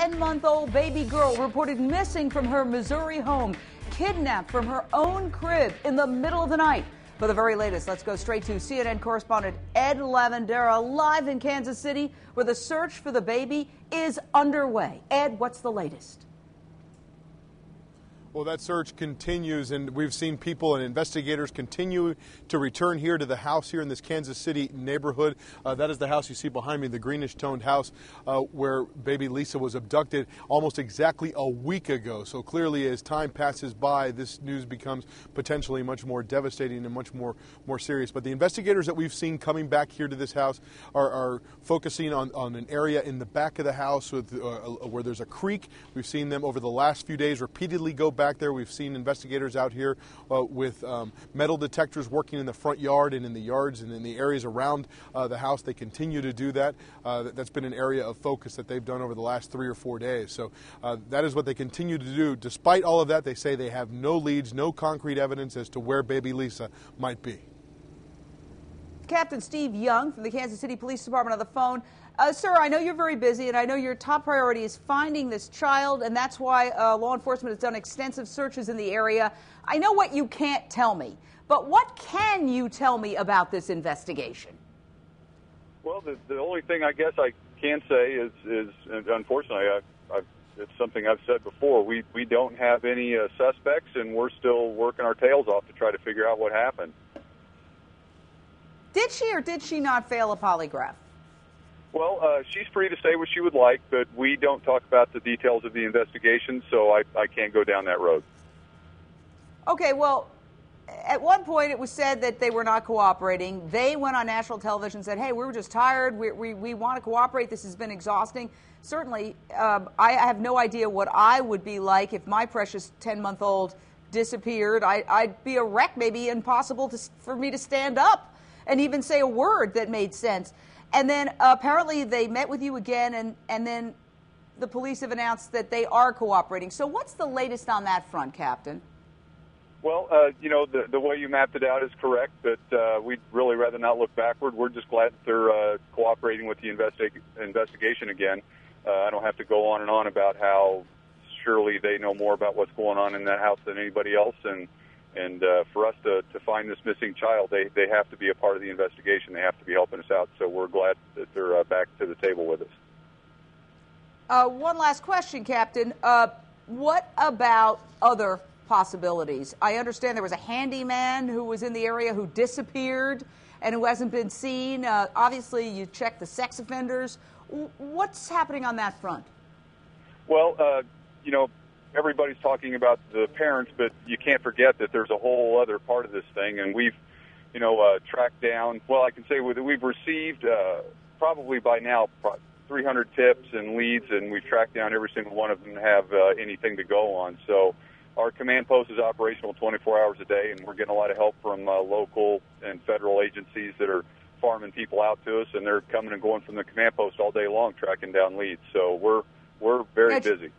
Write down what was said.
10-month-old baby girl reported missing from her Missouri home, kidnapped from her own crib in the middle of the night. For the very latest, let's go straight to CNN correspondent Ed Lavandera live in Kansas City, where the search for the baby is underway. Ed, what's the latest? Well, that search continues, and we've seen people and investigators continue to return here to the house here in this Kansas City neighborhood. That is the house you see behind me, the greenish-toned house where baby Lisa was abducted almost exactly a week ago. So clearly, as time passes by, this news becomes potentially much more devastating and much more serious. But the investigators that we've seen coming back here to this house are focusing on an area in the back of the house with, where there's a creek. We've seen them over the last few days repeatedly go back there. We've seen investigators out here with metal detectors working in the front yard and in the yards and in the areas around the house. They continue to do that. That's been an area of focus that they've done over the last 3 or 4 days. So that is what they continue to do. Despite all of that, they say they have no leads, no concrete evidence as to where baby Lisa might be. Captain Steve Young from the Kansas City Police Department on the phone. Sir, I know you're very busy, and I know your top priority is finding this child, and that's why law enforcement has done extensive searches in the area. I know what you can't tell me, but what can you tell me about this investigation? Well, the only thing I guess I can say is unfortunately, it's something I've said before. We don't have any suspects, and we're still working our tails off to try to figure out what happened. Did she or did she not fail a polygraph? Well, she's free to say what she would like, but we don't talk about the details of the investigation, so I can't go down that road. Okay, well, at one point it was said that they were not cooperating. They went on national television and said, hey, we were just tired. We want to cooperate. This has been exhausting. Certainly, I have no idea what I would be like if my precious 10-month-old disappeared. I'd be a wreck, maybe impossible for me to stand up and even say a word that made sense. And then apparently they met with you again, and then the police have announced that they are cooperating. So what's the latest on that front, Captain? Well, you know, the way you mapped it out is correct, but we'd really rather not look backward. We're just glad that they're cooperating with the investigation again. I don't have to go on and on about how surely they know more about what's going on in that house than anybody else, and for us to find this missing child, they have to be a part of the investigation. They have to be helping us out. So we're glad that they're back to the table with us. One last question, Captain. What about other possibilities? I understand there was a handyman who was in the area who disappeared and who hasn't been seen. Obviously, you checked the sex offenders. What's happening on that front? Well, you know, everybody's talking about the parents, but you can't forget that there's a whole other part of this thing, and we've, you know, tracked down. Well, I can say we've received probably by now 300 tips and leads, and we've tracked down every single one of them to have anything to go on. So our command post is operational 24 hours a day, and we're getting a lot of help from local and federal agencies that are farming people out to us, and they're coming and going from the command post all day long, tracking down leads. So we're very busy.